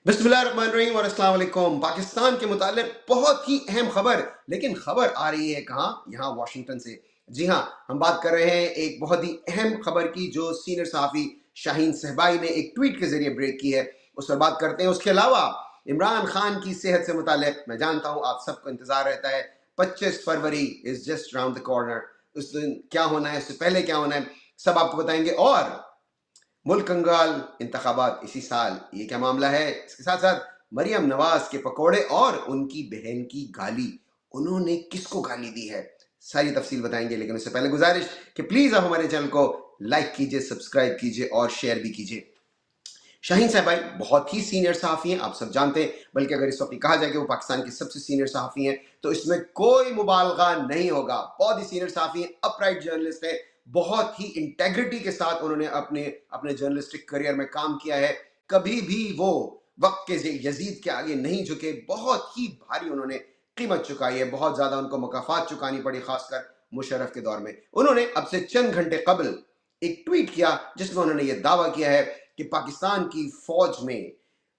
बिस्मिल्लाहिर्रहमानिर्रहीम और अस्सलाम वालेकुम। पाकिस्तान के मुतालिक बहुत ही अहम खबर, लेकिन खबर आ रही है कहाँ? यहाँ वाशिंगटन से। जी हाँ, हम बात कर रहे हैं एक बहुत ही अहम खबर की जो सीनियर सहाफ़ी शाहीन सहबाई ने एक ट्वीट के ज़रिए ब्रेक की है, उस पर बात करते हैं। उसके अलावा इमरान खान की सेहत से मुतालिक मैं जानता हूँ आप सबको इंतज़ार रहता है। 25 February is just round the corner. उस दिन क्या होना है, उससे पहले क्या होना है, सब आपको बताएंगे। और मुल्क कंगाल इंतखाबात इसी साल, ये क्या मामला है? इसके साथ साथ मरियम नवाज के पकोड़े और उनकी बहन की गाली, उन्होंने किसको गाली दी है, सारी तफसील बताएंगे। लेकिन उससे पहले गुजारिश कि प्लीज आप हमारे चैनल को लाइक कीजिए, सब्सक्राइब कीजिए और शेयर भी कीजिए। शाहीन सहबाई बहुत ही सीनियर सहाफ़ी हैं, आप सब जानते हैं। बल्कि अगर इस वक्त कहा जाए कि वो पाकिस्तान के सबसे सीनियर सहाफ़ी हैं तो इसमें कोई मुबालगा नहीं होगा। बहुत ही सीनियर सहाफ़ी हैं, अपराइट जर्नलिस्ट है, बहुत ही इंटेग्रिटी के साथ उन्होंने अपने अपने जर्नलिस्टिक करियर में काम किया है। कभी भी वो वक्त के यजीद के आगे नहीं झुके। बहुत ही भारी उन्होंने कीमत चुकाई है, बहुत ज़्यादा उनको मुकाफात चुकानी पड़ी, खासकर मुशर्रफ के दौर में। उन्होंने अब से चंद घंटे कबल एक ट्वीट किया जिसमें उन्होंने ये दावा किया है कि पाकिस्तान की फौज में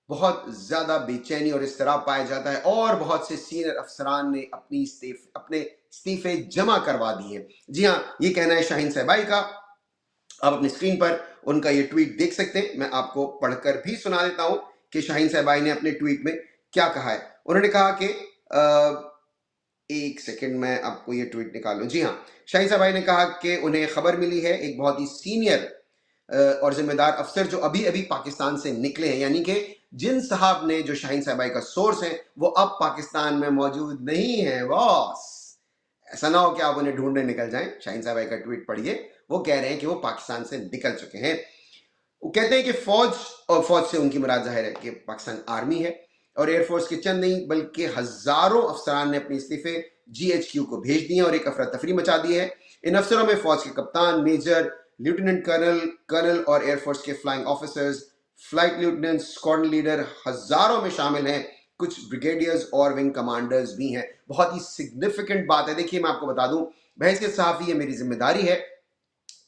बहुत ज़्यादा बेचैनी और इस्तिराब पाया जाता है और बहुत से सीनियर अफसरान ने अपने इस्तीफे जमा करवा दिए हैं। जी हाँ, ये कहना है शाहीन सहबाई का। आप अपनी स्क्रीन पर उनका ये ट्वीट देख सकते हैं। मैं आपको पढ़कर भी सुना देता हूं कि शाहीन सहबाई ने अपने ट्वीट में क्या कहा है। उन्होंने कहा कि एक सेकंड में आपको ये ट्वीट निकालूं। जी हाँ, शाहीन सहबाई ने कहा कि उन्हें खबर मिली है एक बहुत ही सीनियर और जिम्मेदार अफसर जो अभी अभी पाकिस्तान से निकले हैं, यानी कि जिन साहब ने, जो शाहीन सहबाई का सोर्स है, वो अब पाकिस्तान में मौजूद नहीं है। बॉस, ऐसा ना हो कि आप उन्हें ढूंढने निकल जाएं। शाहीन सहबाई का ट्वीट पढ़िए, वो कह रहे हैं कि वो पाकिस्तान से निकल चुके हैं। वो कहते हैं कि फौज, और फौज से उनकी मुराद जाहिर है कि पाकिस्तान आर्मी है, और एयरफोर्स के चंद नहीं बल्कि हजारों अफसरान ने अपने इस्तीफे GHQ को भेज दिए और एक अफरा तफरी मचा दी है। इन अफसरों में फौज के कप्तान, मेजर, लेफ्टिनेंट कर्नल और एयरफोर्स के flying officers, flight lieutenant, squadron leader हजारों में शामिल हैं। कुछ ब्रिगेडियर्स और विंग कमांडर्स भी हैं। बहुत ही सिग्निफिकेंट बात है। देखिए, मैं आपको बता दूं, बहस सहाफ़ी, ये मेरी जिम्मेदारी है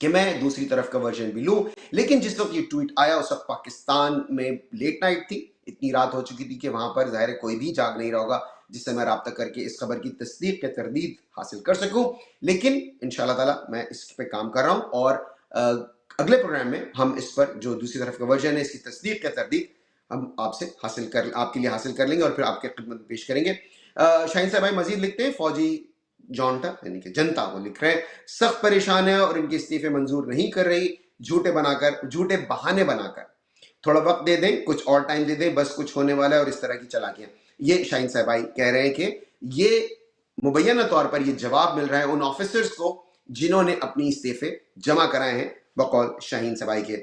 कि मैं दूसरी तरफ का वर्जन भी लूं। लेकिन जिस वक्त ये ट्वीट आया उस वक्त पाकिस्तान में लेट नाइट थी, इतनी रात हो चुकी थी कि वहां पर जाहिर है कोई भी जाग नहीं रहा होगा जिससे मैं राब्ता करके इस खबर की तस्दीक या तरदीद हासिल कर सकूं। लेकिन इंशाल्लाह ताला मैं इस पे काम कर रहा हूं और अगले प्रोग्राम में हम इस पर, जो दूसरी तरफ का वर्जन है, इसकी तस्दीक या तरदीद हम आपके लिए हासिल कर लेंगे और फिर आपके खिदमत में पेश करेंगे। शाहीन साहब मजीद लिखते हैं, फौजी जॉन्टा यानी कि जनता को लिख रहे हैं, सख्त परेशान है और इनके इस्तीफे मंजूर नहीं कर रही, झूठे बहाने बनाकर थोड़ा वक्त दे दें, कुछ और टाइम दे दें, बस कुछ होने वाला है, और इस तरह की चालाकियां। ये शाहीन साहबाई कह रहे हैं कि ये मुबैना तौर पर ये जवाब मिल रहा है उन ऑफिसर्स को जिन्होंने अपनी इस्तीफे जमा कराए हैं। बकौल शाहीन साहबाई के,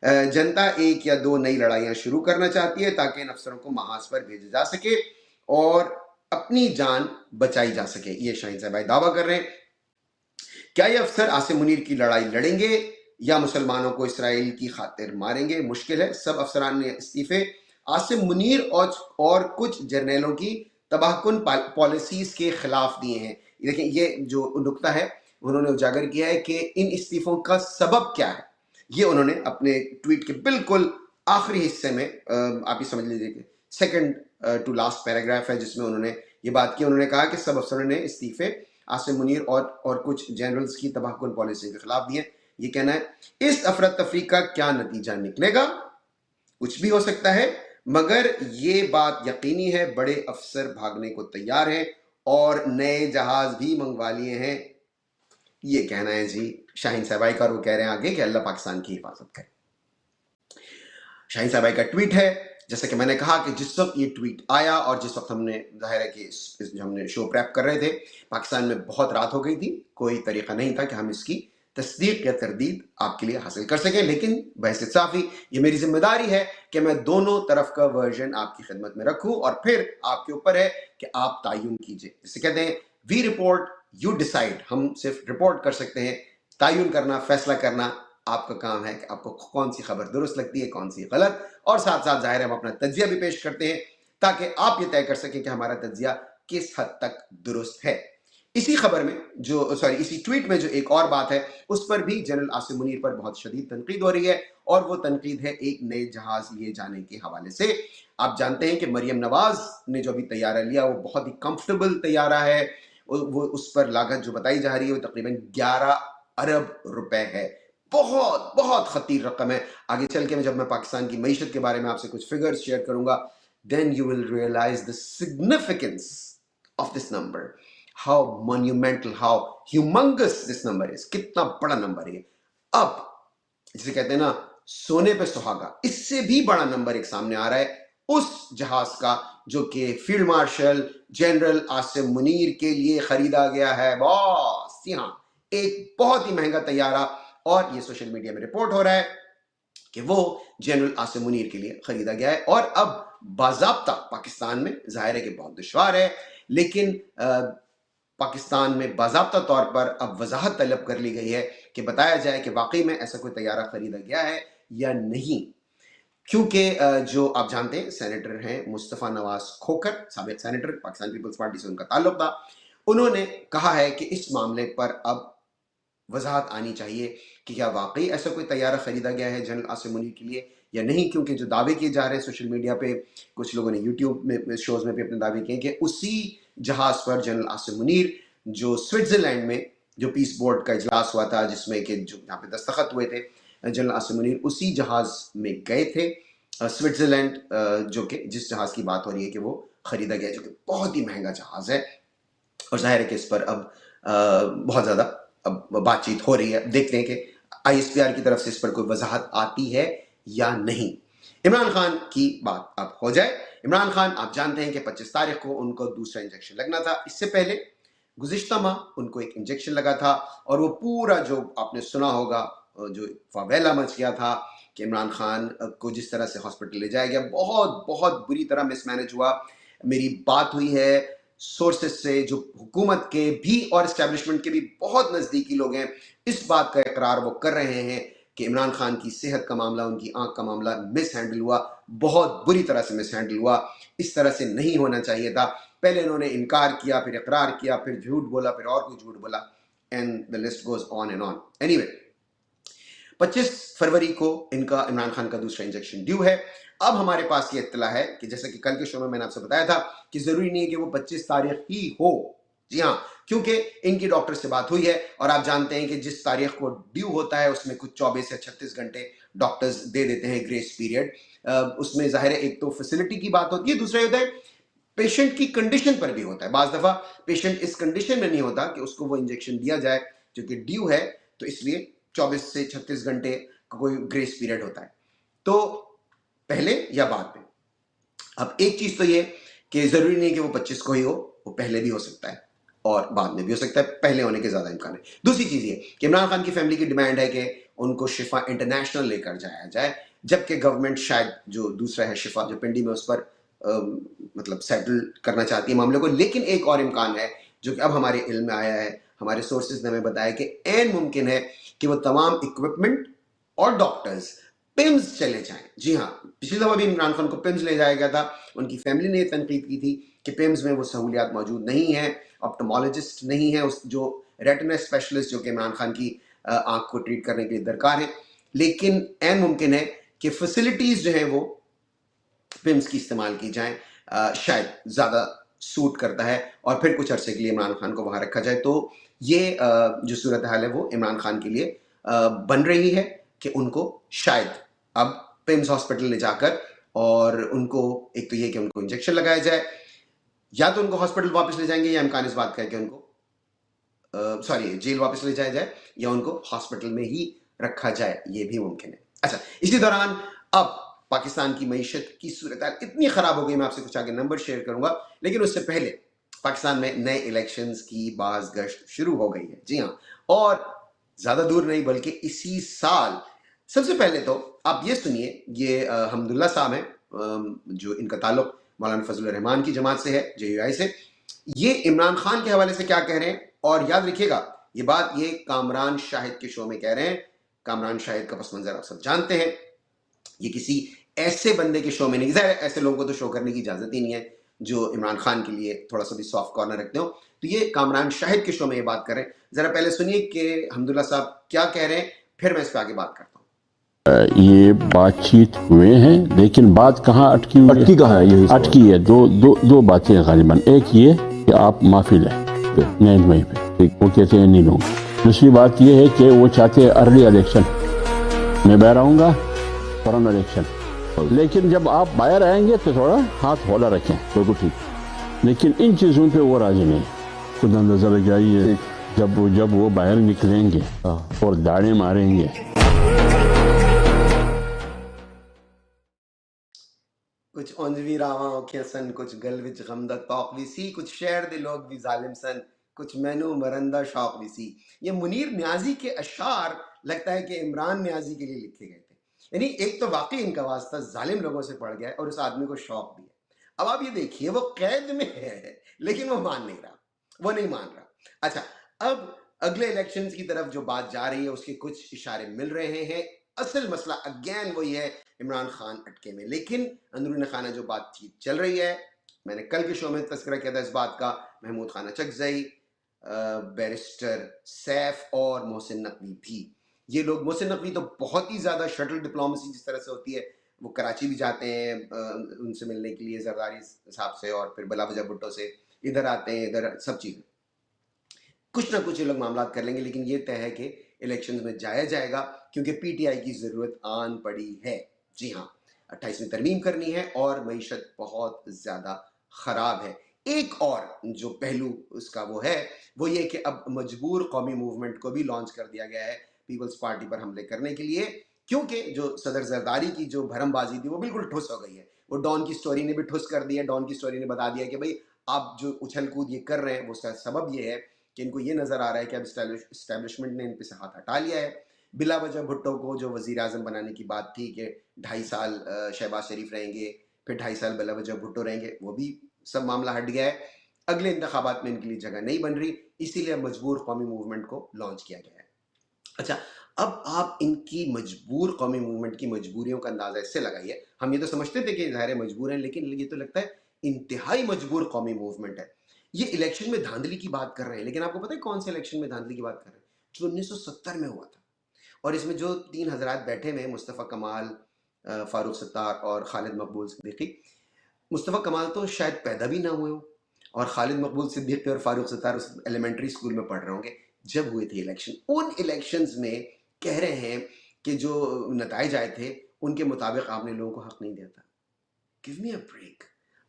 जनता एक या दो नई लड़ाइयां शुरू करना चाहती है ताकि इन अफसरों को महाज पर भेजा जा सके और अपनी जान बचाई जा सके। ये शाहीन साहबाई दावा कर रहे हैं। क्या ये अफसर आसिम मुनीर की लड़ाई लड़ेंगे या मुसलमानों को इसराइल की खातिर मारेंगे? मुश्किल है। सब अफसरान ने इस्तीफे आसिम मुनीर और कुछ जर्नलों की तबाहकुन पॉलिसीज के खिलाफ दिए हैं। देखिए, ये जो नुक्ता है उन्होंने उजागर किया है कि इन इस्तीफों का सबब क्या है। ये उन्होंने अपने ट्वीट के बिल्कुल आखिरी हिस्से में, आप ये समझ लीजिए कि सेकंड टू लास्ट पैराग्राफ है जिसमें उन्होंने ये बात की। उन्होंने कहा कि सब अफसरों ने इस्तीफे आसिम मुनीर और कुछ जनरल्स की तबाहकुन पॉलिसी के खिलाफ दिए। ये कहना है, इस अफरा तफरी का क्या नतीजा निकलेगा? कुछ भी हो सकता है, मगर ये बात यकीनी है, बड़े अफसर भागने को तैयार हैं और नए जहाज भी मंगवा लिए हैं। ये कहना है जी शाहीन साहबाई का, और वो कह रहे हैं आगे कि अल्लाह पाकिस्तान की हिफाजत करे। शाहीन साहबाई का ट्वीट है। जैसे कि मैंने कहा कि जिस वक्त ये ट्वीट आया और जिस वक्त हमने, जाहिर है कि हमने शो प्रैप कर रहे थे, पाकिस्तान में बहुत रात हो गई थी, कोई तरीका नहीं था कि हम इसकी तस्दीक या तरदीद आपके लिए हासिल कर सकें। लेकिन बहस साफ़ी, ये मेरी जिम्मेदारी है कि मैं दोनों तरफ का वर्जन आपकी खिदमत में रखूं और फिर आपके ऊपर है कि आप तायुन कीजिए। जिसे कहते हैं वी रिपोर्ट यू डिसाइड। हम सिर्फ रिपोर्ट कर सकते हैं, तायुन करना, फैसला करना आपका काम है कि आपको कौन सी खबर दुरुस्त लगती है, कौन सी गलत। और साथ साथ जाहिर है हम अपना तज्जिया भी पेश करते हैं ताकि आप ये तय कर सकें कि हमारा तज्जिया किस हद तक दुरुस्त है। इसी खबर में इसी ट्वीट में जो एक और बात है, उस पर भी जनरल आसिम मुनीर पर बहुत शदीद तनकीद हो रही है, और वो तनकीद है एक नए जहाज लिए जाने के हवाले से। आप जानते हैं कि मरियम नवाज ने जो अभी तैयारा लिया वो बहुत ही कंफर्टेबल तैयारा है, वो उस पर लागत जो बताई जा रही है वो तकरीबन 11 अरब रुपए है। बहुत बहुत खतीर रकम है। आगे चल के जब मैं पाकिस्तान की मईशत के बारे में आपसे कुछ फिगर्स शेयर करूंगा, then you will realize the significance of this number, how monumental, how humongous this number is, कितना बड़ा नंबर है। अब जिसे कहते हैं ना सोने पे सुहागा, इससे भी बड़ा नंबर एक सामने आ रहा है उस जहाज का जो कि field marshal general Asim Munir के लिए खरीदा गया है बॉस। जी हाँ, एक बहुत ही महंगा तैयारा, और ये सोशल मीडिया में रिपोर्ट हो रहा है कि वो जनरल आसिम मुनीर के लिए खरीदा गया है। और अब बाज़ाब्ता पाकिस्तान में, जाहिर है कि बहुत दुश्वार है, लेकिन पाकिस्तान में बाज़ाब्ता तौर पर अब वजाहत तलब कर ली गई है कि बताया जाए कि वाकई में ऐसा कोई तैयारा खरीदा गया है या नहीं। क्योंकि जो आप जानते हैं सेनेटर हैं मुस्तफ़ा नवाज खोखर, साबिक सेनेटर, पाकिस्तान पीपल्स पार्टी से उनका ताल्लुक था, उन्होंने कहा है कि इस मामले पर अब वजाहत आनी चाहिए कि क्या वाकई ऐसा कोई तैयारा खरीदा गया है जनरल आसिम मुनीर के लिए या नहीं। क्योंकि जो दावे किए जा रहे हैं सोशल मीडिया पे, कुछ लोगों ने यूट्यूब में शोज में भी अपने दावे किए कि उसी जहाज पर जनरल आसिम मुनीर, जो स्विट्जरलैंड में जो पीस बोर्ड का इजलास हुआ था जिसमें कि जो यहाँ पे दस्तखत हुए थे, जनरल आसिम मुनीर उसी जहाज में गए थे स्विट्जरलैंड, जो कि जिस जहाज की बात हो रही है कि वो खरीदा गया, जो कि बहुत ही महंगा जहाज है। और जाहिर है कि इस पर अब बहुत ज़्यादा अब बातचीत हो रही है। देखते हैं कि ISPR की तरफ से इस पर कोई वजाहत आती है या नहीं। इमरान खान की बात अब हो जाए। इमरान खान, आप जानते हैं कि 25 तारीख को उनको दूसरा इंजेक्शन लगना था। इससे पहले गुज़िश्ता माह उनको एक इंजेक्शन लगा था, और वो पूरा जो आपने सुना होगा जो फावेला मच गया था कि इमरान खान को जिस तरह से हॉस्पिटल ले जाया गया, बहुत बहुत बुरी तरह मिसमैनेज हुआ। मेरी बात हुई है सोर्सेस से जो हुकूमत के भी और इस्टेब्लिशमेंट के भी बहुत नज़दीकी लोग हैं, इस बात का इकरार वो कर रहे हैं कि इमरान खान की सेहत का मामला, उनकी आंख का मामला मिस हैंडल हुआ, बहुत बुरी तरह से मिस हैंडल हुआ। इस तरह से नहीं होना चाहिए था। पहले इन्होंने इनकार किया, फिर इकरार किया, फिर झूठ बोला, फिर और कोई झूठ बोला, and the list goes on and on. Anyway, 25 फरवरी को इनका इमरान खान का दूसरा इंजेक्शन ड्यू है। अब हमारे पास ये इत्तला है कि जैसे कि कल के शो में मैंने आपसे बताया था कि जरूरी नहीं है कि वो 25 तारीख ही हो। जी हाँ, क्योंकि इनकी डॉक्टर से बात हुई है, और आप जानते हैं कि जिस तारीख को ड्यू होता है उसमें कुछ 24 या 36 घंटे डॉक्टर्स दे देते हैं ग्रेस पीरियड। उसमें जाहिर है एक तो फैसिलिटी की बात होती है, दूसरा होता है पेशेंट की कंडीशन पर भी होता है। बाज दफा पेशेंट इस कंडीशन में नहीं होता कि उसको वो इंजेक्शन दिया जाए जो कि ड्यू है, तो इसलिए 24 से 36 घंटे का कोई ग्रेस पीरियड होता है, तो पहले या बाद में। अब एक चीज तो ये कि जरूरी नहीं कि वो 25 को ही हो, वो पहले भी हो सकता है और बाद में भी हो सकता है, पहले होने के ज्यादा इम्कान है। दूसरी चीज ये कि इमरान खान की फैमिली की डिमांड है कि उनको शिफा इंटरनेशनल लेकर जाया जाए, जबकि गवर्नमेंट शायद जो दूसरा है शिफा जो पिंडी में, उस पर मतलब सेटल करना चाहती है मामले को। लेकिन एक और इम्कान है जो कि अब हमारे इल्म में आया है, हमारे सोर्सेज ने हमें बताया कि ऐन मुमकिन है कि वो तमाम इक्विपमेंट और डॉक्टर्स पिम्स चले जाएं। जी हाँ, पिछली दफा भी इमरान खान को पिम्स ले जाया गया था। उनकी फैमिली ने तनकीद की थी कि पिम्स में वो सहूलियात मौजूद नहीं है, ऑप्टोमोलॉजिस्ट नहीं है, उस जो रेटिना स्पेशलिस्ट जो कि इमरान खान की आंख को ट्रीट करने के लिए दरकार है। लेकिन ऐन मुमकिन है कि फैसिलिटीज जो है वो पिम्स की इस्तेमाल की जाए, शायद ज़्यादा सूट करता है, और फिर कुछ अरसे के लिए इमरान खान को वहाँ रखा जाए। तो ये जो सूरत हाल है वो इमरान खान के लिए बन रही है कि उनको शायद अब पिम्स हॉस्पिटल ले जाकर, और उनको एक तो ये कि उनको इंजेक्शन लगाया जाए, या तो उनको हॉस्पिटल वापस ले जाएंगे, या इम्कान इस बात का है कि उनको जेल वापस ले जाया जाए, या उनको हॉस्पिटल में ही रखा जाए, ये भी मुमकिन है। अच्छा, इसी दौरान अब पाकिस्तान की मईशत की सूरत इतनी खराब हो गई, मैं आपसे कुछ आगे नंबर शेयर करूंगा, लेकिन उससे पहले पाकिस्तान में नए इलेक्शंस की बाज़गश्त शुरू हो गई है। जी हाँ, और ज्यादा दूर नहीं बल्कि इसी साल। सबसे पहले तो आप ये सुनिए, ये हमदुल्ला साहब हैं जो इनका ताल्लुक मौलाना फजल रहमान की जमात से है, JUI से। ये इमरान खान के हवाले से क्या कह रहे हैं, और याद रखिएगा ये बात ये कामरान शाहिद के शो में कह रहे हैं। कामरान शाहिद का पस मंजर आप सब जानते हैं, ये किसी ऐसे बंदे के शो में नहीं, ऐसे लोगों को तो शो करने की इजाजत ही नहीं है جو عمران خان کے لیے تھوڑا سا بھی سافٹ کارنر رکھتے ہوں. تو یہ کامران شاہد کے شو میں یہ بات کر رہے ہیں. ذرا پہلے سنیے کہ حمداللہ صاحب کیا کہہ رہے ہیں, پھر میں اس پہ آگے بات کرتا ہوں. یہ بات چیت ہوئے ہیں لیکن بات کہاں اٹکی ہوئی ہے؟ اٹکی کہاں ہے یہی سوال. اٹکی ہے دو باتیں غالباً. ایک یہ کہ آپ معافی لیں 9 مئی پہ, وہ کہتے ہیں نہیں لوں گا. دوسری بات یہ ہے کہ وہ چاہتے ہیں ارلی الیکشن, میں باہر آؤں گا فوراً الیکشن. لیکن جب آپ باہر آئیں گے تو تھوڑا ہاتھ ہولا رکھیں, بالکل ٹھیک. لیکن ان چیزوں پہ وہ راضی نہیں. خود اندازہ لگائیے جب وہ باہر نکلیں گے اور داڑیں ماریں گے. کچھ اونجوی راواں اوکھیاں سن, کچھ گل وچ غم دا توق وی سی, کچھ شہر دے لوگ بھی ظالم سن, کچھ مینو مرندہ شوق بھی سی. یہ منیر نیازی کے اشعار لگتا ہے کہ عمران نیازی کے لیے لکھے گئے تھے. یعنی ایک تو واقعی ان کا واسطہ ظالم لوگوں سے پڑ گیا ہے اور اس آدمی کو شوق بھی ہے. اب آپ یہ دیکھیے وہ قید میں ہے لیکن وہ مان نہیں رہا, وہ نہیں مان رہا. اچھا, اب اگلے الیکشنز کی طرف جو بات جا رہی ہے اس کے کچھ اشارے مل رہے ہیں. اصل مسئلہ اگین وہی ہے, عمران خان اٹکے میں. لیکن اندرون خانہ جو بات چیت چل رہی ہے, میں نے کل کے شو میں تذکرہ کیا تھا اس بات کا, محمود خانہ چکزئی, بیرسٹر سیف اور محسن نقوی بھی. یہ لوگ, محسن نقوی تو بہت ہی زیادہ شٹل ڈپلومیسی جس طرح سے ہوتی ہے, وہ کراچی بھی جاتے ہیں ان سے ملنے کے لیے زرداری صاحب سے, اور پھر بلا وجہ بھٹو سے ادھر آتے ہیں, ادھر سب چیزیں کچھ نہ کچھ یہ لوگ معاملات کر لیں گے. لیکن یہ طے ہے کہ الیکشنز میں جایا جائے گا کیونکہ پی ٹی آئی کی ضرورت آن پڑی ہے. جی ہاں, 28 ترمیم کرنی ہے اور معیشت بہت زیادہ خراب ہے. ایک اور جو پہلو اس کا وہ ہے وہ یہ کہ اب مجبور قومی موومنٹ کو بھی لانچ کر دیا گیا ہے پیپلز پارٹی پر حملے کرنے کے لیے, کیونکہ جو صدر زرداری کی جو بھرم بازی تھی وہ بالکل ٹھوس ہو گئی ہے. وہ ڈان کی سٹوری نے بھی ٹھوس کر دی ہے. ڈان کی سٹوری نے بتا دیا کہ بھئی آپ جو اچھل کود یہ کر رہے ہیں وہ اس کا سبب یہ ہے کہ ان کو یہ نظر آ رہا ہے کہ اب اسٹیبلشمنٹ نے ان پہ سے ہاتھ ہٹا لیا ہے. بلا وجہ بھٹو کو جو وزیر اعظم بنانے کی بات تھی کہ 2.5 سال شہباز شریف رہیں گے, پھر 2.5 سال بلا وجہ بھٹو رہیں گے, وہ بھی سب معاملہ ہٹ گیا ہے. اگلے انتخابات میں ان کے لیے جگہ نہیں بن رہی, اسی لیے مجبور قومی موومنٹ کو لانچ کیا گیا ہے. اچھا, اب آپ ان کی مجبور قومی موومنٹ کی مجبوریوں کا اندازہ اس سے لگائیے. ہم یہ تو سمجھتے تھے کہ ظاہر مجبور ہیں, لیکن یہ تو لگتا ہے انتہائی مجبور قومی موومنٹ ہے. یہ الیکشن میں دھاندلی کی بات کر رہے ہیں, لیکن آپ کو پتہ ہے کون سے الیکشن میں دھاندلی کی بات کر رہے ہیں؟ جو 1970 میں ہوا تھا. اور اس میں جو 3 حضرات بیٹھے ہوئے, مصطفیٰ کمال, فاروق ستار اور خالد مقبول صدیقی. مصطفیٰ کمال تو شاید پیدا بھی نہ ہوئے ہوں, اور خالد مقبول صدیقی اور فاروق ستار اس ایلیمنٹری اسکول میں پڑھ رہے ہوں گے جب ہوئے تھے الیکشن. ان الیکشنز میں کہہ رہے ہیں کہ جو نتائج آئے تھے ان کے مطابق آپ نے لوگوں کو حق نہیں دیا تھا. Give me a break.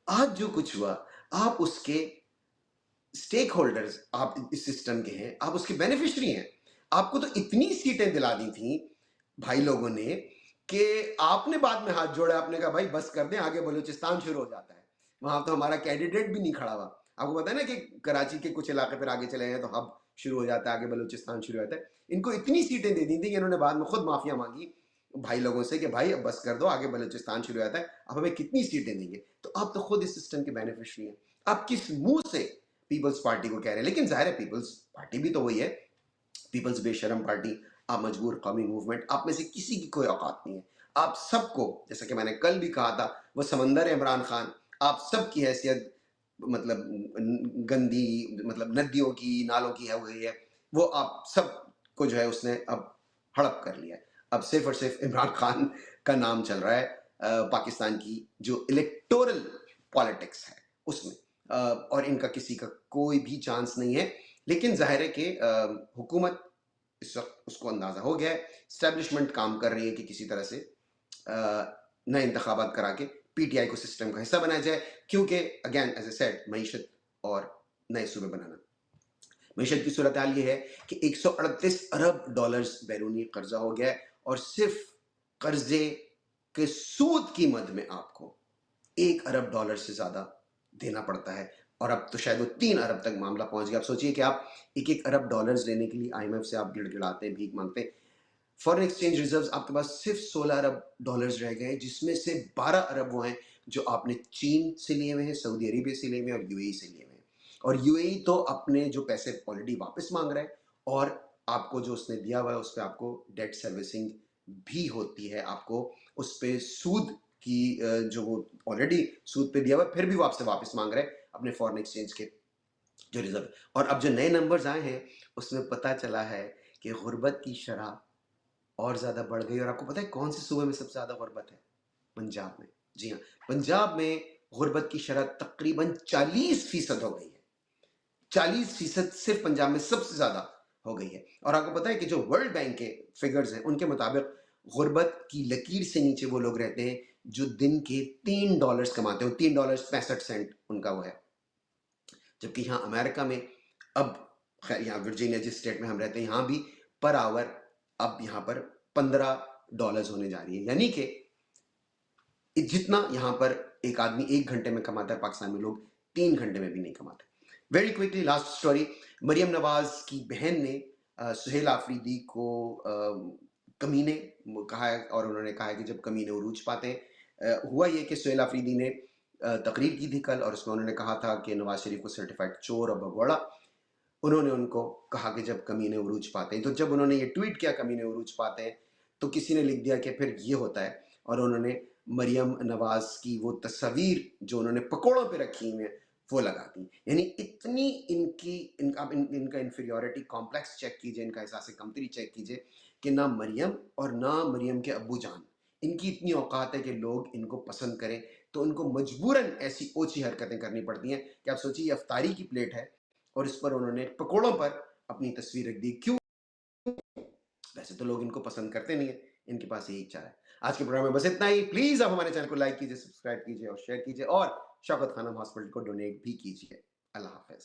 آج جو کچھ ہوا, آپ اس کے اسٹیک ہولڈرز, آپ اس سسٹم کے ہیں, آپ اس کے بینیفیشری ہیں. آپ کو تو اتنی سیٹیں دلا دی تھیں بھائی لوگوں نے کہ آپ نے بعد میں ہاتھ جوڑا, آپ نے کہا بھائی بس کر دیں, آگے بلوچستان شروع ہو جاتا ہے, وہاں تو ہمارا کینڈیڈیٹ بھی نہیں کھڑا ہوا. آپ کو پتا ہے نا کہ کراچی کے کچھ علاقے پھر آگے چلے ہیں تو ہب شروع ہو جاتا ہے, آگے بلوچستان شروع ہو جاتا ہے. ان کو اتنی سیٹیں دے دی تھیں کہ انہوں نے بعد میں خود معافیا مانگی بھائی لوگوں سے کہ بھائی اب بس کر دو, آگے بلوچستان شروع ہو جاتا ہے, اب ہمیں کتنی سیٹیں دیں گے. تو آپ تو خود اس سسٹم کے بینیفیشری ہیں. آپ کس منہ سے پیپلز پارٹی کو کہہ رہے ہیں؟ لیکن ظاہر ہے پیپلز پارٹی بھی تو وہی ہے, پیپلز بے شرم پارٹی. آپ مجبور قومی موومنٹ, آپ میں سے کسی کی کوئی اوقات نہیں ہے. آپ سب کو, جیسا کہ میں نے کل بھی کہا تھا, وہ سمندر ہے عمران خان, آپ سب کی حیثیت مطلب گندی, مطلب ندیوں کی, نالوں کی ہے ہوئی ہے, وہ آپ سب کو جو ہے اس نے اب ہڑپ کر لیا ہے. اب صرف اور صرف عمران خان کا نام چل رہا ہے پاکستان کی جو الیکٹورل پالیٹکس ہے اس میں, اور ان کا کسی کا کوئی بھی چانس نہیں ہے. لیکن ظاہر ہے کہ حکومت اس وقت اس کو اندازہ ہو گیا ہے, اسٹیبلشمنٹ کام کر رہی ہے کہ کسی طرح سے نئے انتخابات کرا کے پی ٹی آئی کو سسٹم کا حصہ بنایا جائے, کیونکہ اگین ایز اے سیڈ معیشت اور نئے صوبے بنانا. معیشت کی صورتحال یہ ہے کہ 138 ارب ڈالرز بیرونی قرضہ ہو گیا ہے, اور صرف قرضے کے سود کی مد میں آپ کو 1 ارب ڈالر سے زیادہ دینا پڑتا ہے, اور اب تو شاید وہ 3 ارب تک معاملہ پہنچ گیا. آپ سوچئے کہ آپ 1 ارب ڈالرز لینے کے لیے آئی ایم ایف سے آپ گڑ گڑاتے ہیں, بھیک مانگتے ہیں. فارن ایکسچینج ریزروز آپ کے پاس صرف 16 ارب ڈالرز رہ گئے, جس میں سے 12 ارب وہ ہیں جو آپ نے چین سے لیے ہوئے ہیں, سعودی عربیہ سے لیے ہوئے ہیں, اور یو اے ای سے لیے ہوئے ہیں. اور یو اے ای تو اپنے جو پیسے آلریڈی واپس مانگ رہا ہے, اور آپ کو جو اس نے دیا ہوا ہے اس پہ آپ کو ڈیٹ سروسنگ بھی ہوتی ہے, آپ کو اس پہ سود کی جو وہ آلریڈی سود پہ دیا ہوا پھر بھی وہ آپ سے واپس مانگ رہے ہیں اپنے فورن ایکسچینج کے جو ریزرو. اور اب جو نئے نمبرز آئے ہیں اس میں پتہ چلا ہے کہ غربت کی شرح اور زیادہ بڑھ گئی. اور آپ کو پتہ ہے کون سے صوبے میں سب سے زیادہ غربت ہے؟ پنجاب میں. جی ہاں، پنجاب میں غربت کی شرح تقریباً 40% ہو گئی ہے. 40% صرف پنجاب میں سب سے زیادہ ہو گئی ہے. اور آپ کو پتہ ہے کہ جو ورلڈ بینک کے فگرز ہیں ان کے مطابق غربت کی لکیر سے نیچے وہ لوگ رہتے ہیں جو دن کے $3 کماتے ہیں. $3.65 ان کا وہ ہے. جبکہ یہاں امریکہ میں اب خیر یہاں ورجینیا جس اسٹیٹ میں ہم رہتے ہیں یہاں بھی پر آور اب یہاں پر $15 ہونے جا رہی ہے. یعنی کہ جتنا یہاں پر ایک آدمی 1 گھنٹے میں کماتا ہے پاکستان میں لوگ 3 گھنٹے میں بھی نہیں کماتے. Very quickly last story. Maryam Nawaz کی بہن نے سہیل آفریدی کو کمینے کہا ہے اور انہوں نے کہا ہے کہ جب کمینے عروج پاتے ہیں. ہوا یہ کہ سہیل آفریدی نے تقریر کی تھی کل اور اس میں انہوں نے کہا تھا کہ نواز شریف کو سرٹیفائڈ چور اور بھگوڑا. انہوں نے ان کو کہا کہ جب کمینے عروج پاتے ہیں. تو جب انہوں نے یہ ٹویٹ کیا کمینے عروج پاتے ہیں تو کسی نے لکھ دیا کہ پھر یہ ہوتا ہے. اور انہوں نے مریم نواز کی وہ تصاویر جو انہوں نے پکوڑوں پہ رکھی ہوئی ہیں وہ لگا دی. یعنی اتنی ان کا انفیریورٹی کمپلیکس چیک کیجئے, ان کا احساس کمتری چیک کیجئے کہ نہ مریم اور نہ مریم کے ابو جان ان کی اتنی اوقات ہے کہ لوگ ان کو پسند کریں تو ان کو مجبوراً ایسی اوچھی حرکتیں کرنی پڑتی ہیں کہ آپ سوچیے یہ افطاری کی پلیٹ ہے اور اس پر انہوں نے پکوڑوں پر اپنی تصویر رکھ دی. کیوں؟ ویسے تو لوگ ان کو پسند کرتے نہیں ہیں, ان کے پاس یہی چارہ ہے. آج کے پروگرام میں بس اتنا ہی. پلیز آپ ہمارے چینل کو لائک کیجئے, سبسکرائب کیجئے اور شیئر کیجئے اور شوکت خانم ہاسپٹل کو ڈونیٹ بھی کیجئے. اللہ حافظ.